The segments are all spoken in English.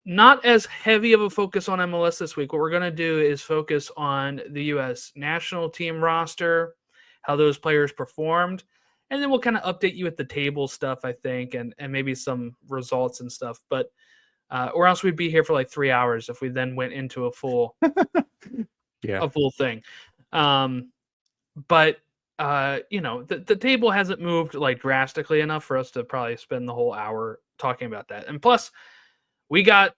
not as heavy of a focus on MLS this week. What we're going to do is focus on the U.S. national team roster, how those players performed, and then we'll kind of update you with the table stuff, I think, and maybe some results and stuff. But or else we'd be here for like 3 hours if we then went into a full thing. But the table hasn't moved like drastically enough for us to probably spend the whole hour talking about that. And plus, we got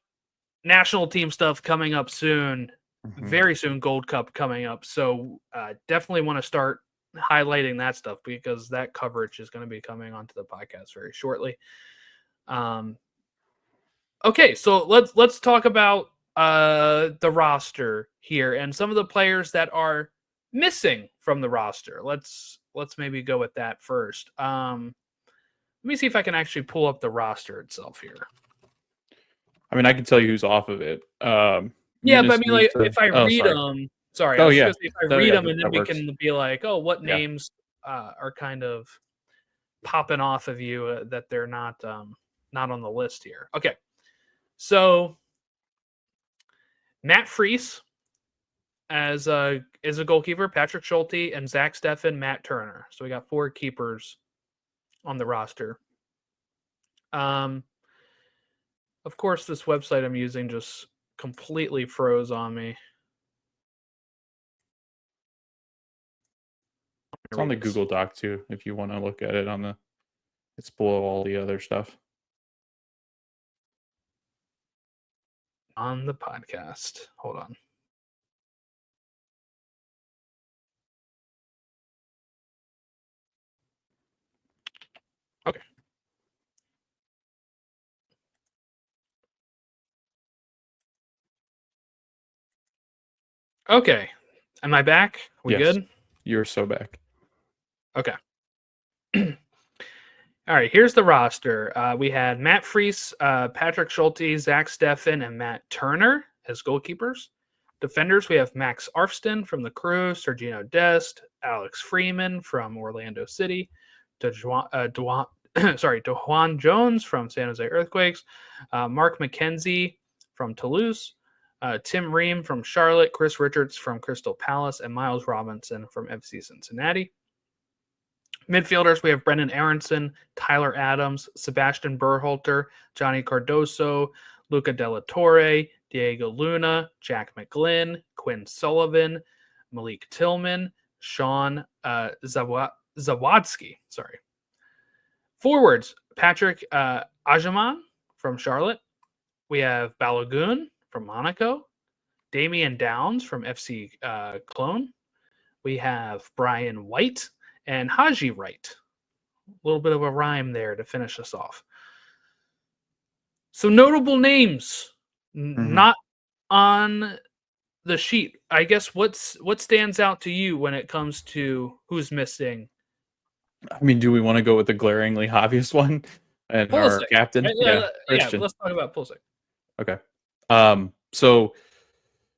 national team stuff coming up soon, very soon. Gold Cup coming up, so definitely want to start highlighting that stuff because that coverage is going to be coming onto the podcast very shortly. Okay, so let's talk about the roster here and some of the players that are missing from the roster. Let's maybe go with that first. Let me see if I can actually pull up the roster itself here. I mean, I can tell you who's off of it. Yeah, but I mean, like, if I read them, sorry. If I read them, and then we can be like, oh, what names are kind of popping off of you that they're not on the list here. Okay, so Matt Freese is a goalkeeper, Patrick Schulte, and Zach Steffen, Matt Turner. So we got 4 keepers on the roster. Of course, this website I'm using just completely froze on me. It's on the Google Doc too, if you want to look at it it's below all the other stuff. On the podcast. Hold on. Okay. Okay. Am I back? We good? You're so back. Okay. All right, here's the roster. We had Matt Freese, Patrick Schulte, Zach Steffen, and Matt Turner as goalkeepers. Defenders, we have Max Arfston from the Crew, Sergino Dest, Alex Freeman from Orlando City, DeJuan Jones from San Jose Earthquakes, Mark McKenzie from Toulouse, Tim Ream from Charlotte, Chris Richards from Crystal Palace, and Miles Robinson from FC Cincinnati. Midfielders, we have Brendan Aronson, Tyler Adams, Sebastian Berhalter, Johnny Cardoso, Luca Della Torre, Diego Luna, Jack McGlynn, Quinn Sullivan, Malik Tillman, Sean Zawadzki. Sorry. Forwards, Patrick Ajaman from Charlotte. We have Balogun from Monaco, Damian Downs from FC Cologne. We have Brian White and Haji Wright. A little bit of a rhyme there to finish us off. So notable names not on the sheet. I guess what stands out to you when it comes to who's missing? I mean, do we want to go with the glaringly obvious one and Pulisic, our captain? Right? Let's talk about Pulisic. Okay. So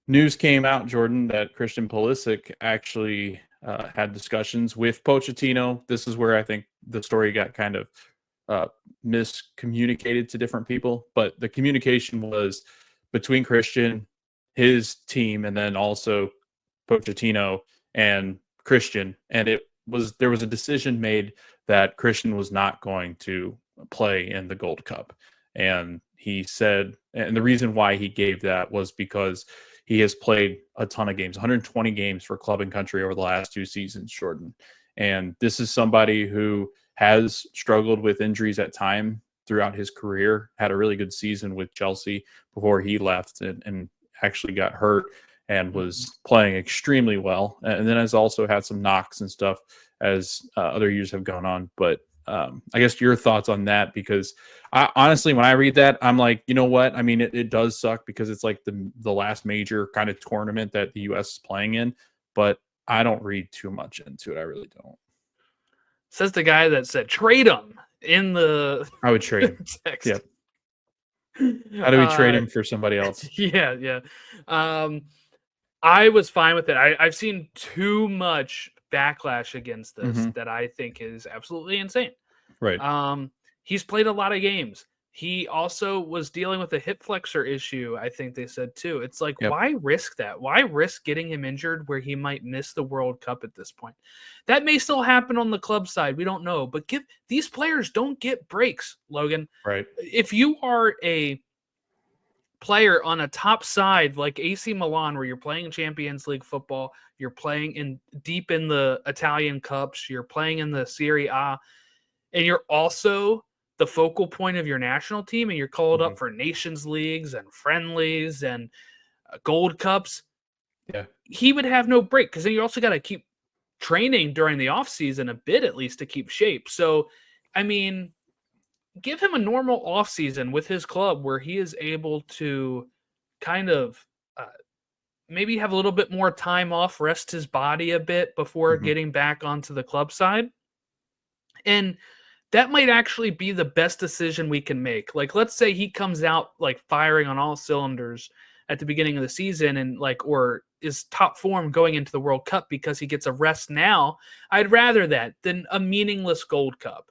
news came out, Jordan, that Christian Pulisic actually had discussions with Pochettino. This is where I think the story got kind of miscommunicated to different people, but the communication was between Christian, his team, and then also Pochettino and Christian, and there was a decision made that Christian was not going to play in the Gold Cup. And he said, and the reason why he gave that was because he has played a ton of games, 120 games for club and country over the last 2 seasons, Jordan. And this is somebody who has struggled with injuries at time throughout his career, had a really good season with Chelsea before he left and actually got hurt and was playing extremely well. And then has also had some knocks and stuff as other years have gone on. But I guess your thoughts on that, because honestly, when I read that, I'm like, you know what? I mean, it does suck because it's like the last major kind of tournament that the U.S. is playing in, but I don't read too much into it. I really don't. Says the guy that said trade him in the. I would trade him. Yeah. How do we trade him for somebody else? Yeah. I was fine with it. I've seen too much backlash against this that I think is absolutely insane. Right. He's played a lot of games. He also was dealing with a hip flexor issue, I think they said too. It's like, Yep. why risk that? Why risk getting him injured where he might miss the World Cup at this point? That may still happen on the club side. We don't know. But these players don't get breaks, Logan. Right. If you are a player on a top side like AC Milan, where you're playing Champions League football, you're playing deep in the Italian Cups, you're playing in the Serie A, and you're also the focal point of your national team, and you're called up for Nations Leagues and friendlies and Gold Cups, Yeah. he would have no break, because then you also got to keep training during the off season a bit, at least, to keep shape. So, I mean, give him a normal off season with his club where he is able to kind of maybe have a little bit more time off, rest his body a bit before getting back onto the club side. And that might actually be the best decision we can make. Like, let's say he comes out like firing on all cylinders at the beginning of the season and or is top form going into the World Cup because he gets a rest now. I'd rather that than a meaningless Gold Cup.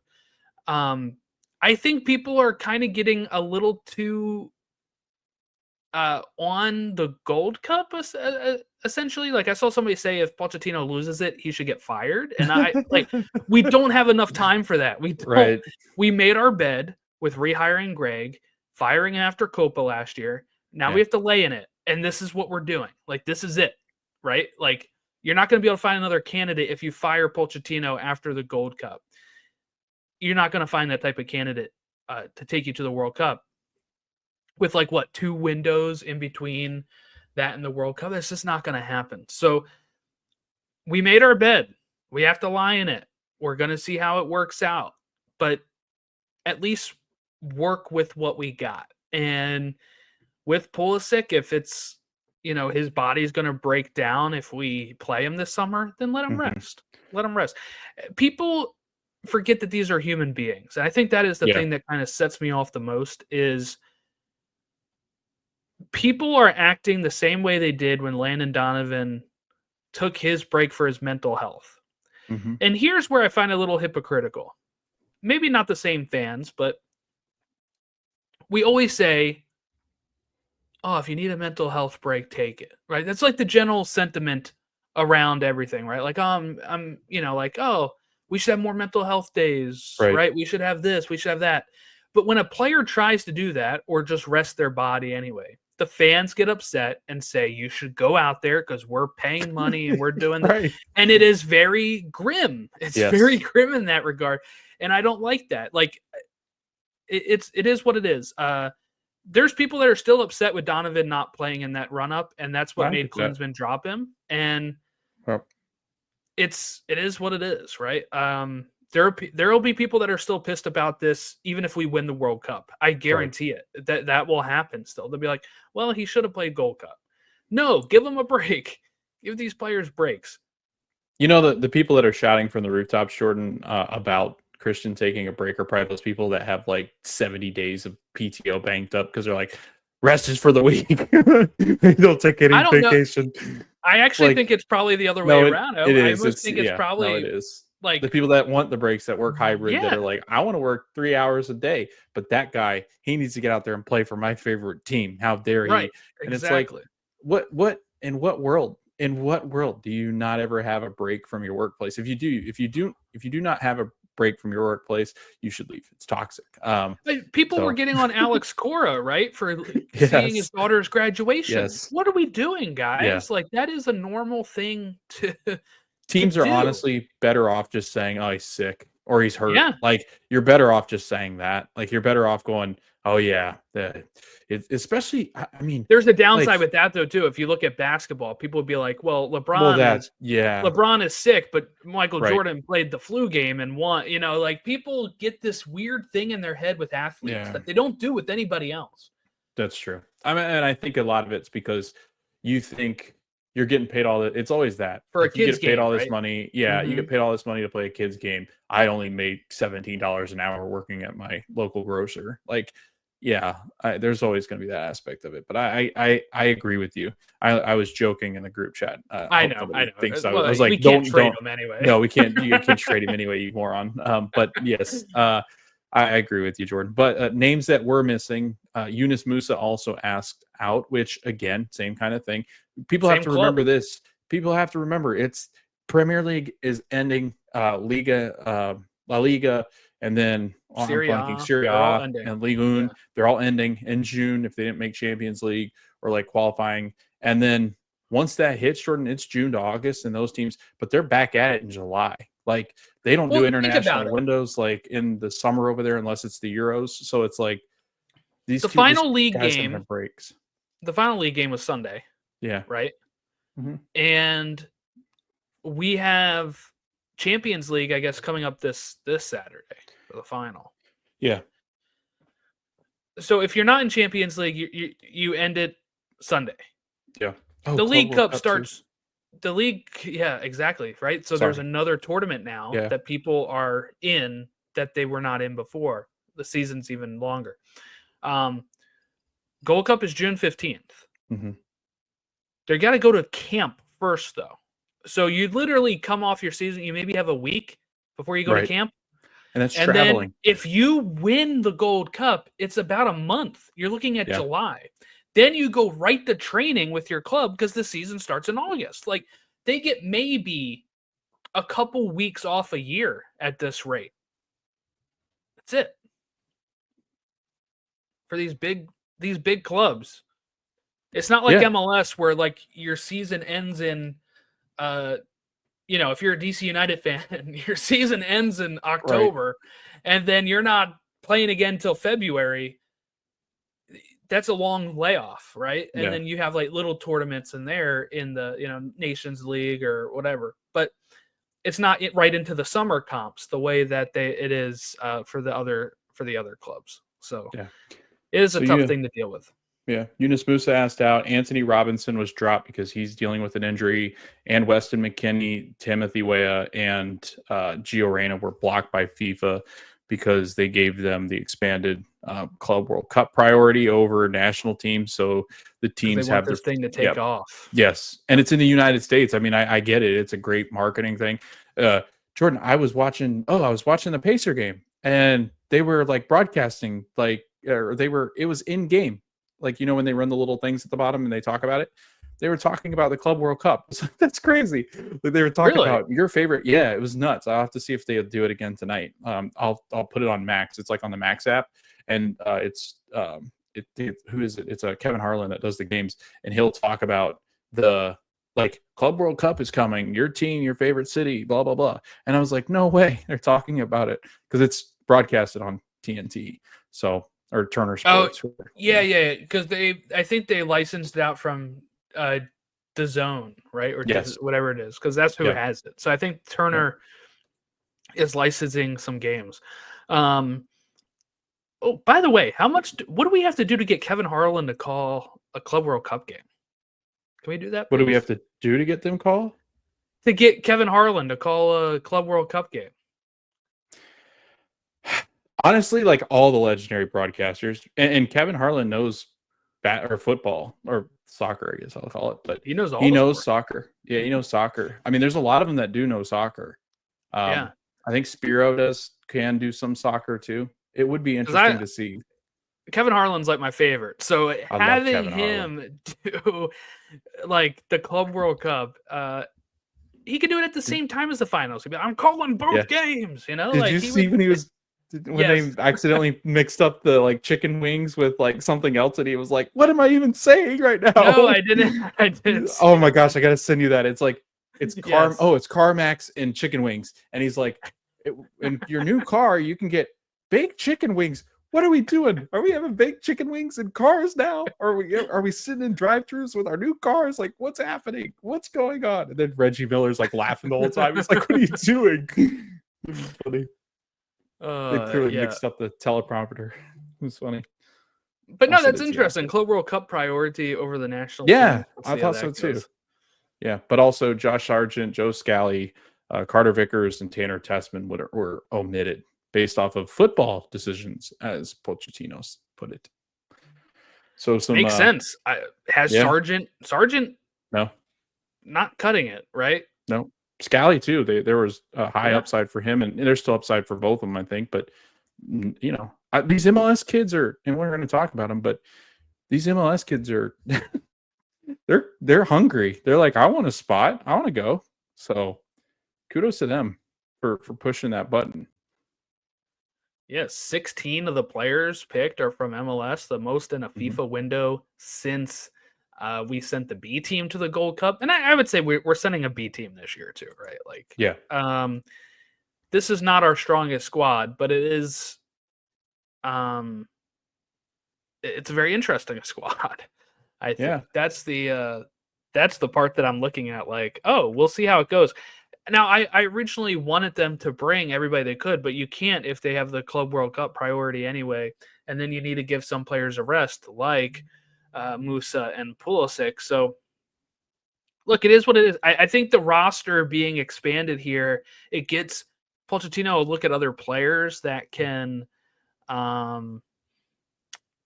I think people are kind of getting a little too on the Gold Cup, essentially. Like, I saw somebody say if Pochettino loses it, he should get fired. And we don't have enough time for that. We don't. Right. We made our bed with rehiring Greg, firing after Copa last year. Now we have to lay in it. And this is what we're doing. Like, this is it, right? Like, you're not going to be able to find another candidate if you fire Pochettino after the Gold Cup. You're not going to find that type of candidate to take you to the World Cup with 2 windows in between that and the World Cup. It's just not going to happen. So we made our bed. We have to lie in it. We're going to see how it works out, but at least work with what we got. And with Pulisic, if it's, his body's going to break down if we play him this summer, then let him rest. Let him rest. People forget that these are human beings. And I think that is the thing that kind of sets me off the most is people are acting the same way they did when Landon Donovan took his break for his mental health. And here's where I find it a little hypocritical. Maybe not the same fans, but we always say, oh, if you need a mental health break, take it, right? That's like the general sentiment around everything, right? Like, oh, we should have more mental health days, right? We should have this, we should have that. But when a player tries to do that or just rest their body anyway, the fans get upset and say, you should go out there because we're paying money and we're doing that. And it is very grim. It's very grim in that regard. And I don't like that. Like, it is what it is. There's people that are still upset with Donovan not playing in that run up, and that's what made Klinsmann drop him. And it is what it is, right? There will be people that are still pissed about this, even if we win the World Cup. I guarantee it. That will happen still. They'll be like, well, he should have played Gold Cup. No, give him a break. Give these players breaks. The people that are shouting from the rooftops, Jordan, about Christian taking a break are probably those people that have 70 days of PTO banked up because they're like, rest is for the week. They don't take any vacation. I actually think it's probably the other way around. It is. I think it's probably it is. Like the people that want the breaks, that work hybrid, that are like, I want to work 3 hours a day, but that guy, he needs to get out there and play for my favorite team. How dare he? Right. And exactly. It's like, in what world do you not ever have a break from your workplace? If you do not have a break from your workplace, you should leave. It's toxic. People were getting on Alex Cora, right, for seeing his daughter's graduation. What are we doing, guys? Like, that is a normal thing to teams are honestly better off just saying, oh, he's sick or he's hurt. Like, you're better off just saying that. Like, you're better off going, oh yeah, especially, I mean, there's a downside with that though too. If you look at basketball, people would be like, well, LeBron is sick, but Michael Jordan played the flu game and won. Like, people get this weird thing in their head with athletes that they don't do with anybody else. That's true. I mean, and I think a lot of it's because you think you're getting paid it's always that for a kid's game. You get paid all this money. Yeah. You get paid all this money to play a kid's game. I only made $17 an hour working at my local grocer. Like, there's always going to be that aspect of it. But I agree with you. I was joking in the group chat. I know. Thinks well, I was like, we can't trade him anyway. No, we can't. You can't trade him anyway, you moron. But yes. I agree with you, Jordan. But names that were missing, Yunus Musa also asked out, which again, same kind of thing. People have Same to club. remember this. People have to remember it's Premier League is ending, La Liga, and then I'm Serie blanking A, Serie they're all A ending. and Ligue 1. Yeah. They're all ending in June if they didn't make Champions League or like qualifying. And then once that hits, Jordan, it's June to August, and those teams, but they're back at it in July. Like they don't do Well, think about international it. windows like in the summer over there unless it's the Euros. So it's like these The two this final league guys haven't game, had breaks. the final league game was Sunday, Yeah. right? Mm-hmm. And we have Champions League, I guess, coming up this Saturday for the final. Yeah. So if you're not in Champions League, you end it Sunday. Yeah. Oh, The Club League World Cup Cup starts. too. The league, yeah, exactly, right. So there's Sorry. another tournament now Yeah. that people are in that they were not in before. The season's even longer. Gold Cup is June 15th. Mm-hmm. They got to go to camp first, though. So you literally come off your season. You maybe have a week before you go to Right. camp. And that's And traveling. then if you win the Gold Cup, it's about a month. You're looking at Yeah. July. Then you go right to training with your club because the season starts in August. Like they get maybe a couple weeks off a year at this rate. That's it. For these big clubs. It's not like Yeah. MLS where like your season ends in if you're a DC United fan, your season ends in October and then you're not playing again till February. That's a long layoff, right? And Yeah. then you have like little tournaments in there in the Nations League or whatever. But it's not right into the summer comps the way that it is for the other clubs. So Yeah. it is So a tough thing to deal with. Yeah. Yunus Musa asked out. Anthony Robinson was dropped because he's dealing with an injury. And Weston McKennie, Timothy Weah, and Gio Reyna were blocked by FIFA because they gave them the expanded Club World Cup priority over national teams. So the teams they want have this thing to take off. Yes. And it's in the United States. I mean, I get it. It's a great marketing thing. Jordan, I was watching the Pacer game and they were like broadcasting it was in game. Like, when they run the little things at the bottom and they talk about it, they were talking about the Club World Cup. That's crazy. Like they were talking about your favorite. Yeah, it was nuts. I'll have to see if they do it again tonight. I'll put it on Max. It's like on the Max app, and who is it? It's Kevin Harlan that does the games, and he'll talk about the Club World Cup is coming. Your team, your favorite city, blah blah blah. And I was like, no way, they're talking about it because it's broadcasted on TNT. So. Or Turner Sports. Oh, yeah. Because I think they licensed it out from the Zone, right? Or yes. whatever it is, because that's who has it. So I think Turner is licensing some games. Oh, by the way, what do we have to do to get Kevin Harlan to call a Club World Cup game? Can we do that, please? What do we have to do to get them called? To get Kevin Harlan to call a Club World Cup game. Honestly, like all the legendary broadcasters, and Kevin Harlan knows football or soccer, I guess I'll call it, but he knows soccer. Yeah, he knows soccer. I mean, there's a lot of them that do know soccer. Yeah, I think Spiro can do some soccer too. It would be interesting to see. Kevin Harlan's like my favorite, so having him do like the Club World Cup, he could do it at the same time as the finals. He'd be like, I'm calling both games. Did you see when he was? When they accidentally mixed up the chicken wings with something else, and he was like, "What am I even saying right now?" No, I didn't. Oh my gosh, I gotta send you that. It's it's CarMax and chicken wings, and he's like, "In your new car, you can get baked chicken wings." What are we doing? Are we having baked chicken wings in cars now? Are we sitting in drive-thrus with our new cars? Like, what's happening? What's going on? And then Reggie Miller's laughing the whole time. He's like, "What are you doing?" Funny. They clearly mixed up the teleprompter. It was funny. But no, that's interesting. Club World Cup priority over the national team. I thought so too. Yeah, but also Josh Sargent, Joe Scally, Carter Vickers, and Tanner Tessman were omitted based off of football decisions, as Pochettino put it. So makes sense. Sargent no, not cutting it, right? No. Scally too. There was a high upside for him, and there's still upside for both of them, I think. But You know, these MLS kids are, and we're going to talk about them, but these MLS kids are they're hungry. They're like, I want a spot. I want to go. So kudos to them for pushing that button. Yeah, 16 of the players picked are from MLS, the most in a FIFA window since we sent the B team to the Gold Cup. And I would say we're sending a B team this year too, right? Like, yeah, this is not our strongest squad, but it is, it's a very interesting squad. I think that's the part that I'm looking at. Like, oh, we'll see how it goes. Now, I originally wanted them to bring everybody they could, but you can't if they have the Club World Cup priority anyway. And then you need to give some players a rest, like Musa and Pulisic. So, look, it is what it is. I think the roster being expanded here, it gets Pochettino a look at other players that can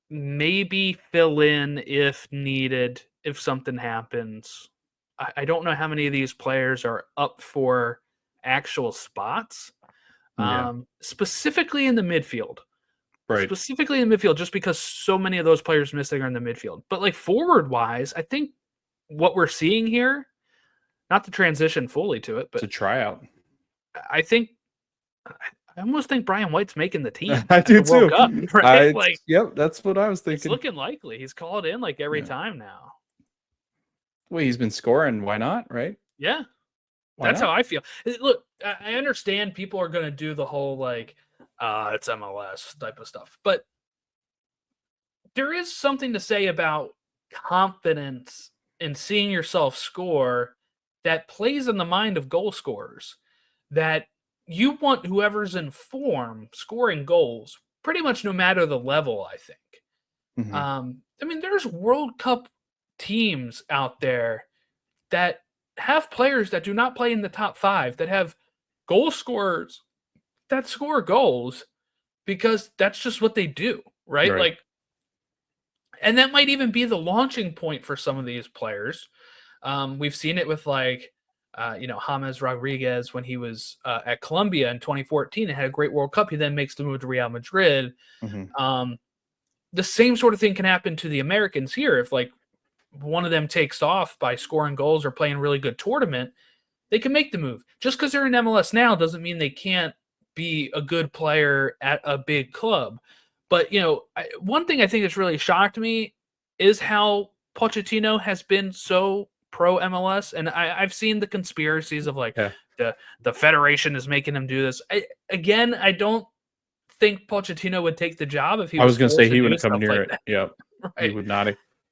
maybe fill in if needed, if something happens. I don't know how many of these players are up for actual spots, yeah, specifically in the midfield. right. Specifically in the midfield, just because so many of those players missing are in the midfield. But like forward wise, I think what we're seeing here, not to transition fully to it, It's but a tryout. I think I almost think Brian White's making the team I at do the World too. Cup, right? Like, Yep, that's what I was it's thinking. looking likely. He's called in like every Yeah. time now. Well, he's been scoring. Why not? Right? Yeah. Why That's not? how I feel. Look, I understand people are going to do the whole like, it's MLS type of stuff, but there is something to say about confidence in seeing yourself score that plays in the mind of goal scorers. That you want whoever's in form scoring goals, pretty much no matter the level. I think. Mhm. I mean, there's World Cup teams out there that have players that do not play in the top 5 that have goal scorers that score goals because that's just what they do, right? Right. Like, and that might even be the launching point for some of these players. We've seen it with like, James Rodriguez when he was at Colombia in 2014 and had a great World Cup. He then makes the move to Real Madrid. Mhm. The same sort of thing can happen to the Americans here. If like one of them takes off by scoring goals or playing a really good tournament, they can make the move. Just because they're in MLS now doesn't mean they can't be a good player at a big club. But, one thing I think that's really shocked me is how Pochettino has been so pro MLS. And I've seen the conspiracies of like Yeah. the Federation is making him do this. I don't think Pochettino would take the job if he I was was going to say forced to he do wouldn't come stuff near like it. that. Yep. He Right. would not.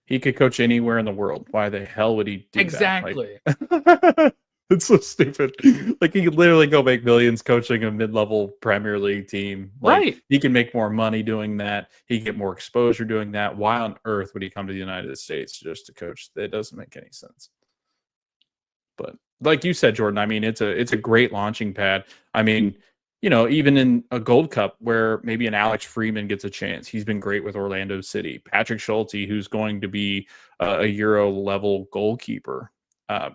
He could coach anywhere in the world. Why the hell would he do that? Exactly. Like, it's so stupid. Like he could literally go make millions coaching a mid-level Premier League team. Like Right. he can make more money doing that. He can get more exposure doing that. Why on earth would he come to the United States just to coach? That doesn't make any sense. But like you said, Jordan, I mean, it's a great launching pad. I mean, even in a Gold Cup where maybe an Alex Freeman gets a chance, he's been great with Orlando City. Patrick Schulte, who's going to be a Euro level goalkeeper,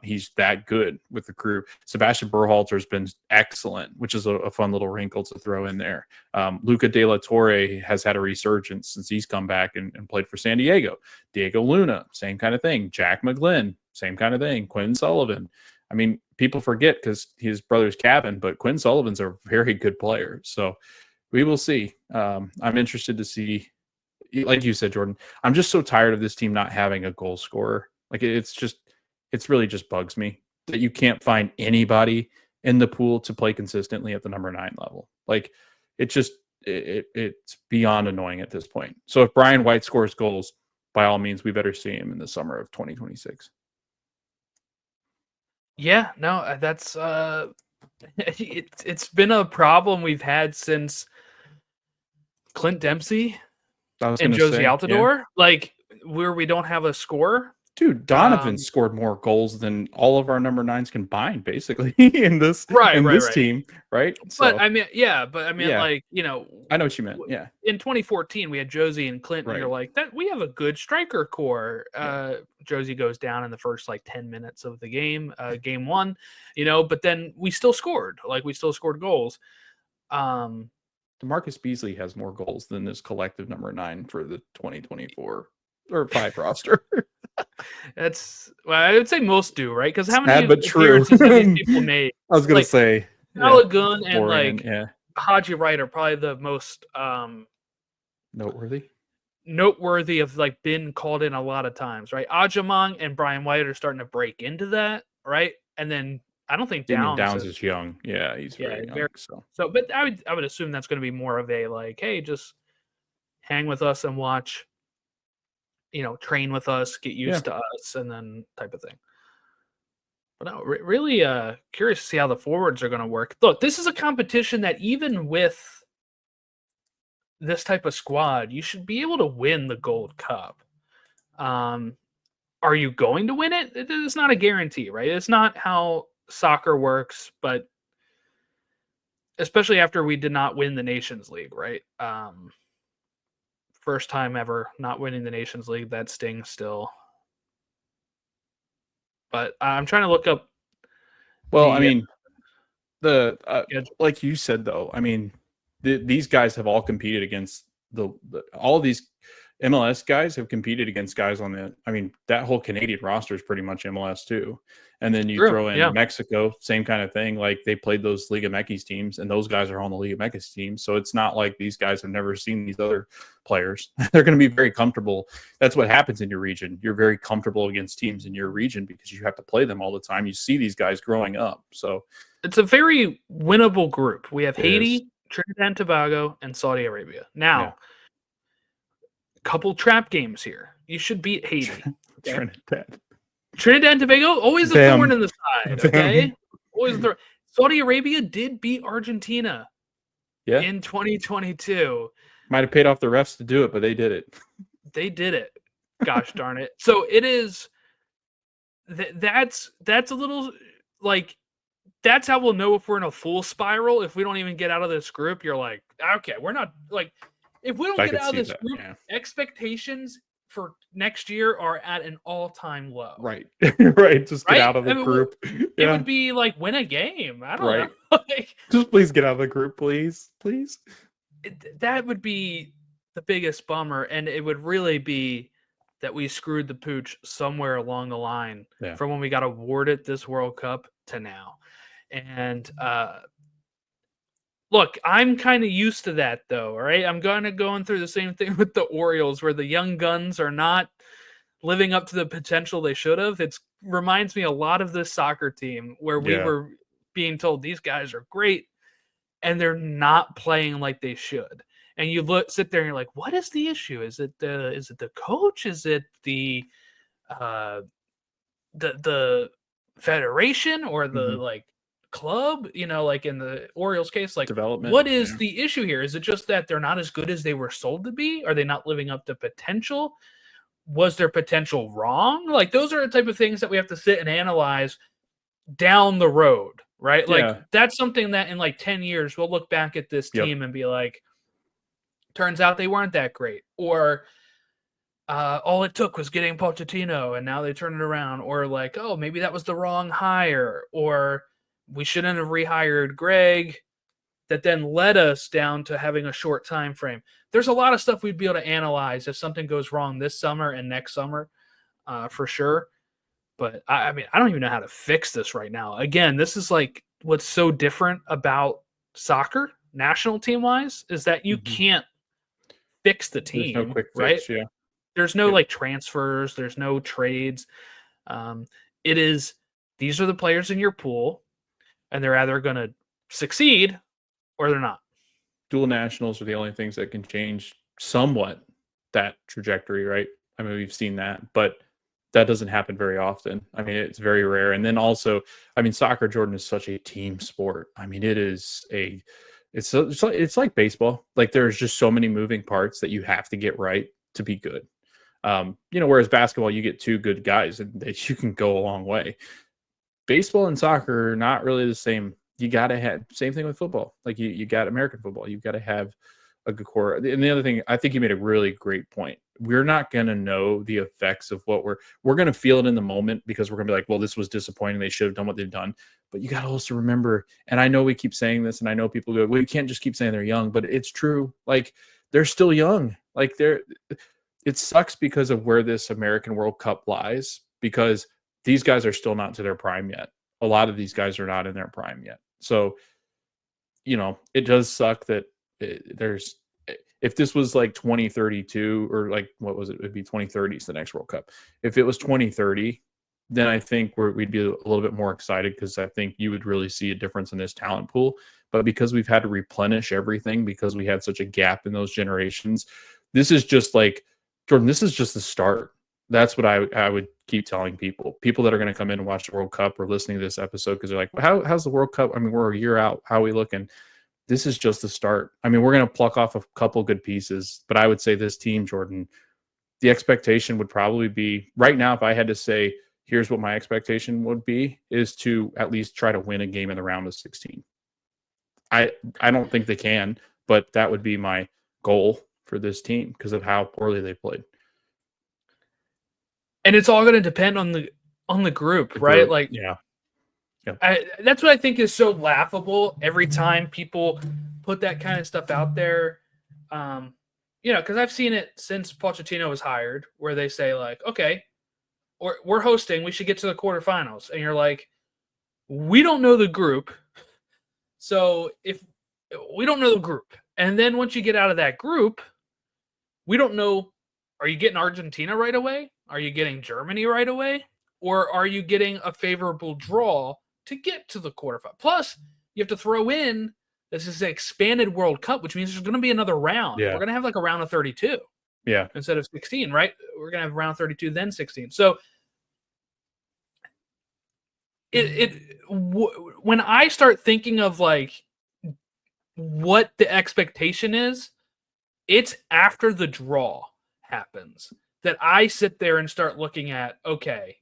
he's that good with the crew. Sebastian Berhalter's been excellent, which is a fun little wrinkle to throw in there. Luca De La Torre has had a resurgence since he's come back and played for San Diego. Diego Luna, same kind of thing. Jack McGlynn, same kind of thing. Quinn Sullivan. I mean, people forget because his brother's Cabin, but Quinn Sullivan's a very good player. So we will see. I'm interested to see, like you said, Jordan, I'm just so tired of this team not having a goal scorer. Like it's really just bugs me that you can't find anybody in the pool to play consistently at the number 9 level. Like it's beyond annoying at this point. So if Brian White scores goals, by all means, we better see him in the summer of 2026. Yeah, no, that's it's been a problem we've had since Clint Dempsey I was and gonna Josie say, yeah. Altidore, like where we don't have a score. Dude, Donovan Um, scored more goals than all of our number 9s combined, basically, in this right, in right, this right. team, right? But So, I mean, yeah, but I mean, yeah, like, I know what you meant. Yeah, in 2014 we had Josie and Clint, and you're right. like, that we have a good striker core. Yeah, Josie goes down in the first like 10 minutes of the game, game one, but then we still scored goals. Um, DeMarcus Beasley has more goals than this collective number 9 for the 2024 or 5 roster. Well, I would say most do, right? Because how many Sad but true. appearances have these people made? I was gonna Like say, yeah, Balogun and Florian, like yeah, Haji Wright are probably the most noteworthy. noteworthy of like been called in a lot of times, right? Ajamong and Brian White are starting to break into that, right? And then I don't think Damian Downs Downs is young. Yeah, he's very young. So, but I would assume that's going to be more of a like, hey, just hang with us and watch, train with us, get used to us, and then type of thing. But no, really curious to see how the forwards are going to work. Look, this is a competition that even with this type of squad, you should be able to win the Gold Cup. Are you going to win it? It's not a guarantee, right? It's not how soccer works, but especially after we did not win the Nations League, right? First time ever not winning the Nations League. That stings still. But I'm trying to look up. Well, I mean, like you said, though, I mean, these guys have all competed against all these MLS guys have competed against guys on the. I mean, that whole Canadian roster is pretty much MLS too. And then you throw in Mexico, same kind of thing. Like they played those Liga MX teams, and those guys are on the Liga MX team. So it's not like these guys have never seen these other players. They're going to be very comfortable. That's what happens in your region. You're very comfortable against teams in your region because you have to play them all the time. You see these guys growing up. So it's a very winnable group. We have Haiti, Trinidad and Tobago, and Saudi Arabia. Now, couple trap games here. You should beat Haiti. Okay? Trinidad and Tobago, always a thorn in the side. Okay, always the. Saudi Arabia did beat Argentina. In 2022. Might have paid off the refs to do it, but they did it. They did it. Gosh darn it! So it is. That's a little like. That's how we'll know if we're in a full spiral. If we don't even get out of this group, you're like, okay, we're not like. If we don't get out of this group, expectations for next year are at an all-time low. Right. Right. Just get out of the group. It would be like win a game. I don't know. Just please get out of the group, please. Please. That would be the biggest bummer. And it would really be that we screwed the pooch somewhere along the line from when we got awarded this World Cup to now. And look, I'm kind of used to that, though, all right? I'm going through the same thing with the Orioles, where the young guns are not living up to the potential they should have. It reminds me a lot of this soccer team where we were being told these guys are great, and they're not playing like they should. And you sit there and you're like, what is the issue? Is it the coach? Is it the federation or the club, like in the Orioles case, like development. What is the issue here? Is it just that they're not as good as they were sold to be? Are they not living up to potential? Was their potential wrong? Like those are the type of things that we have to sit and analyze down the road, right? Like that's something that in like 10 years we'll look back at this team and be like, turns out they weren't that great, or all it took was getting Pochettino and now they turn it around, or like, oh, maybe that was the wrong hire, or we shouldn't have rehired Greg, that then led us down to having a short time frame. There's a lot of stuff we'd be able to analyze if something goes wrong this summer and next summer, for sure. But I mean, I don't even know how to fix this right now. Again, this is like what's so different about soccer, national team wise, is that you can't fix the team. There's no quick fix, right? There's no like transfers. There's no trades. It is, these are the players in your pool, and they're either going to succeed or they're not. Dual nationals are the only things that can change somewhat that trajectory, right? I mean, we've seen that, but that doesn't happen very often. I mean, it's very rare. And then also, I mean, soccer, Jordan, is such a team sport. I mean, it's like baseball. Like there's just so many moving parts that you have to get right to be good. Whereas basketball, you get two good guys and you can go a long way. Baseball and soccer are not really the same. You got to have, same thing with football. Like you got American football. You've got to have a good core. And the other thing, I think you made a really great point we're not going to know the effects of what we're going to feel it in the moment, because we're going to be like, well, this was disappointing. They should have done what they've done. But you got to also remember, and I know we keep saying this, and I know people go, well, you can't just keep saying they're young, but it's true. Like, they're still young. Like, it sucks because of where this American World Cup lies, because these guys are still not to their prime yet. A lot of these guys are not in their prime yet. So, it does suck that if this was like 2032, or like, what was it? It'd be 2030 is the next World Cup. If it was 2030, then I think we'd be a little bit more excited, because I think you would really see a difference in this talent pool. But because we've had to replenish everything, because we had such a gap in those generations, this is just like, Jordan, this is just the start. That's what I would keep telling people that are going to come in and watch the World Cup or listening to this episode, because they're like, how's the World Cup? I mean, we're a year out. How are we looking? This is just the start. I mean, we're going to pluck off a couple good pieces, but I would say this team, Jordan, the expectation would probably be, right now, if I had to say, here's what my expectation would be, is to at least try to win a game in the round of 16. I don't think they can, but that would be my goal for this team because of how poorly they played. And it's all going to depend on the group, right? Like, yeah. That's what I think is so laughable every time people put that kind of stuff out there. Because I've seen it since Pochettino was hired, where they say like, okay, we're hosting, we should get to the quarterfinals. And you're like, we don't know the group. So if we don't know the group, and then once you get out of that group, we don't know, are you getting Argentina right away? Are you getting Germany right away? Or are you getting a favorable draw to get to the quarterfinal? Plus, you have to throw in, this is an expanded World Cup, which means there's going to be another round. Yeah. We're going to have like a round of 32. Yeah. Instead of 16, right? We're going to have round 32, then 16. So when I start thinking of like what the expectation is, it's after the draw happens that I sit there and start looking at, okay,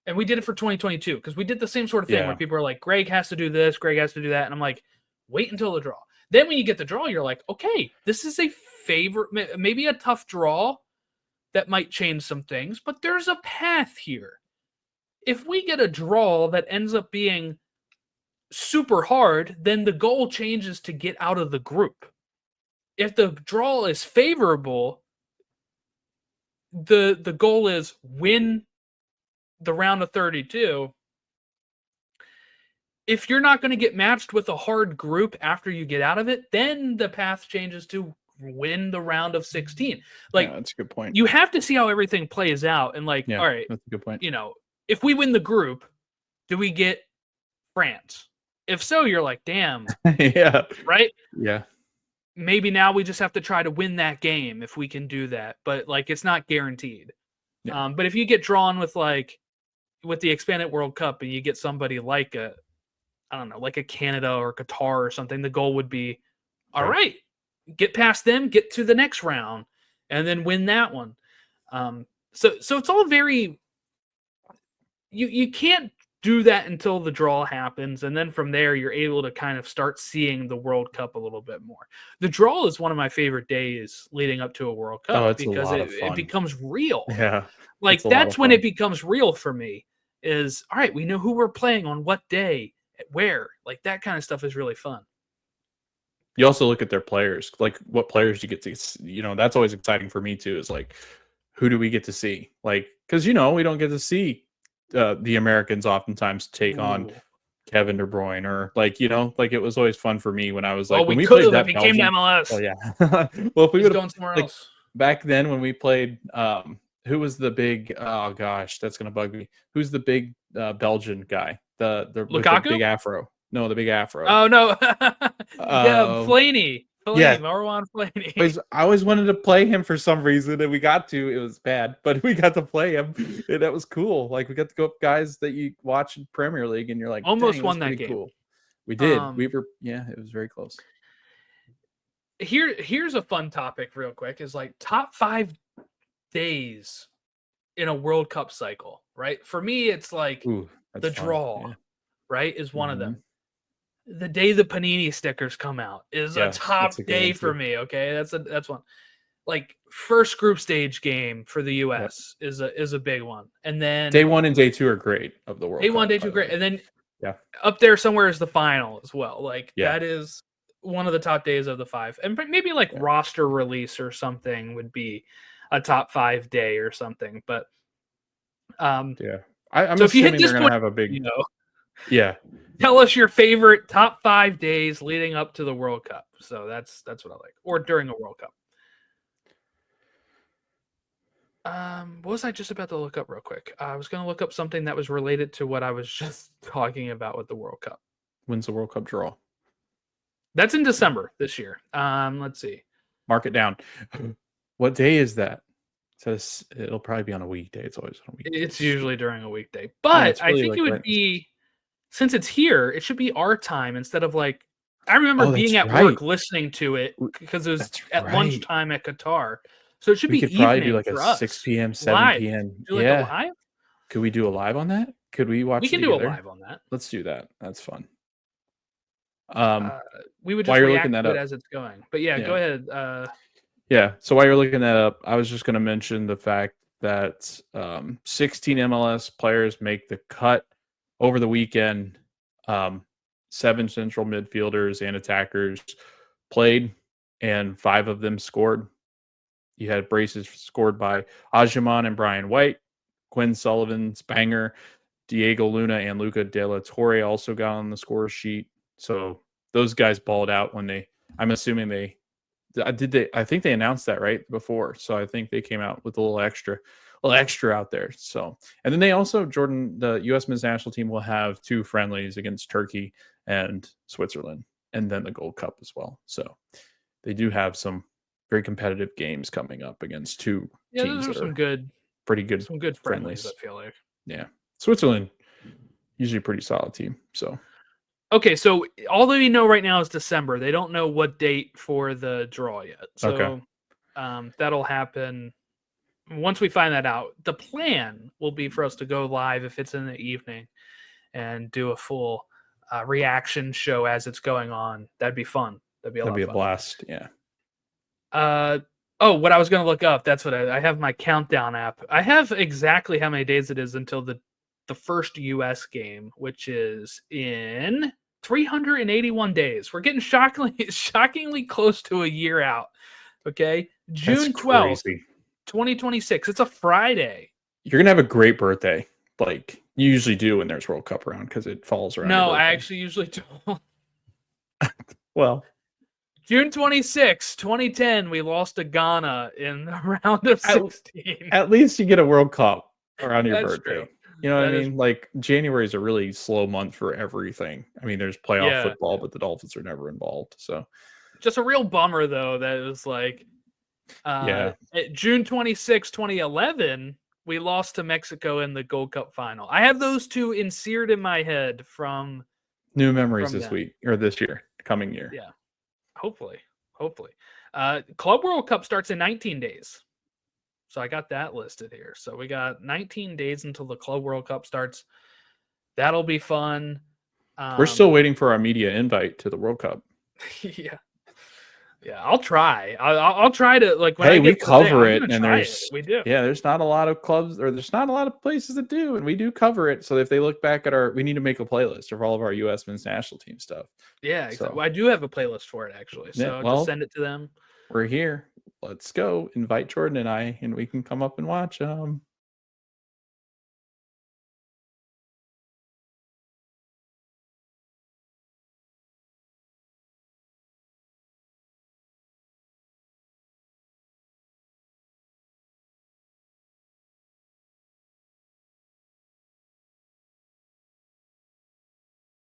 and we did it for 2022 because we did the same sort of thing where people are like, Greg has to do this, Greg has to do that. And I'm like, wait until the draw. Then when you get the draw, you're like, okay, this is a favorite, maybe a tough draw that might change some things, but there's a path here. If we get a draw that ends up being super hard, then the goal changes to get out of the group. If the draw is favorable, the goal is win the round of 32. If you're not going to get matched with a hard group after you get out of it, then the path changes to win the round of 16. Like, that's a good point. You have to see how everything plays out. And like, all right, that's a good point. If we win the group, do we get France? If so, you're like, damn. Yeah. Right? Yeah. Maybe now we just have to try to win that game if we can do that. But like, it's not guaranteed. Yeah. But if you get drawn with the expanded World Cup and you get somebody like like a Canada or Qatar or something, the goal would be, all right, get past them, get to the next round, and then win that one. So it's all very, you can't do that until the draw happens, and then from there you're able to kind of start seeing the World Cup a little bit more. The draw is one of my favorite days leading up to a World Cup because it becomes real. Yeah, like that's when it becomes real for me. Is all right, we know who we're playing on what day, where, like that kind of stuff is really fun. You also look at their players, like what players you get to, that's always exciting for me too, is like, who do we get to see? Like, because, we don't get to see the Americans oftentimes take on Kevin De Bruyne or like it was always fun for me when I was like, when we played that Belgium, came to MLS. Oh yeah. Well, if we would going somewhere else back then when we played, who was the big? Oh gosh, that's gonna bug me. Who's the big Belgian guy? The Lukaku? Big afro. No, the big afro. Oh no, yeah, Flaney. Yeah, Marwan Flaney. I always wanted to play him for some reason, and we got to. It was bad, but we got to play him, and that was cool. Like we got to go up guys that you watch in Premier League, and you're like, almost won that game. Cool. We did. We were. Yeah, it was very close. Here's a fun topic, real quick. Is like top 5 days in a World Cup cycle, right? For me, it's like the draw, right, is one of them. The day the Panini stickers come out is a top day for me. Okay, that's one. like first group stage game for the US is a big one. And then Day 1 and day 2 are great of the World day Cup. 1, day by 2 the great. way. And then Yeah. up there somewhere is the final as well. Like Yeah. that is one of the top days of the 5. And maybe like roster release or something would be a top 5 day or something. But I'm so if you hit assuming this they're going point, to have a big yeah. Tell us your favorite top 5 days leading up to the World Cup. So that's what I like. Or during a World Cup. What was I just about to look up real quick? I was going to look up something that was related to what I was just talking about with the World Cup. When's the World Cup draw? That's in December this year. Let's see. Mark it down. What day is that? It says it'll probably be on a weekday. It's always on a weekday. It's usually during a weekday. But really I think it would be, since it's here, it should be our time instead of like, I remember being at work listening to it because it was at lunchtime at Qatar. So it should be evening probably do like for a us. 6 p.m., 7 p.m. Do like a live? Could we do a live on that? Could we watch We can do a live on that. Let's do that. That's fun. We would just react to it as it's going. But yeah, go ahead. So while you're looking that up, I was just going to mention the fact that 16 MLS players make the cut over the weekend. 7 central midfielders and attackers played, and 5 of them scored. You had braces scored by Ajuman and Brian White, Quinn Sullivan's banger, Diego Luna and Luca De La Torre also got on the score sheet. So those guys balled out when I'm assuming I think they announced that right before. So I think they came out with a little extra out there. So, and then they also, Jordan, the U.S. men's national team will have 2 friendlies against Turkey and Switzerland, and then the Gold Cup as well. So they do have some very competitive games coming up against 2 teams those that are pretty good. Some good friendlies, I feel like. Yeah. Switzerland, usually a pretty solid team. So. Okay, so all that we know right now is December. They don't know what date for the draw yet. So that'll happen once we find that out. The plan will be for us to go live if it's in the evening and do a full reaction show as it's going on. That'd be fun. That'd be a blast. Yeah. What I was going to look up. That's what I have my countdown app. I have exactly how many days it is until the first U.S. game, which is in 381 days. We're getting shockingly close to a year out. Okay, June 12th, 2026. It's a Friday. You're gonna have a great birthday, like you usually do when there's World Cup around, because it falls around. No, I actually usually don't. Well, June 26, 2010, we lost to Ghana in the round of 16. At least you get a World Cup around your birthday. True. You know what I mean? Like January is a really slow month for everything. I mean, there's playoff football, but the Dolphins are never involved. So just a real bummer though, that it was like June 26, 2011, we lost to Mexico in the Gold Cup final. I have those 2 seared in my head from new memories this week or this year, coming year. Yeah. Hopefully. Club World Cup starts in 19 days. So I got that listed here. So we got 19 days until the Club World Cup starts. That'll be fun. We're still waiting for our media invite to the World Cup. Yeah, I'll try. I'll try to we cover it, and we do. Yeah, there's not a lot of clubs, or there's not a lot of places that do, and we do cover it. So if they look back at we need to make a playlist of all of our U.S. men's national team stuff. Yeah, exactly. Well, I do have a playlist for it actually. So just send it to them. We're here. Let's go. Invite Jordan and I, and we can come up and watch.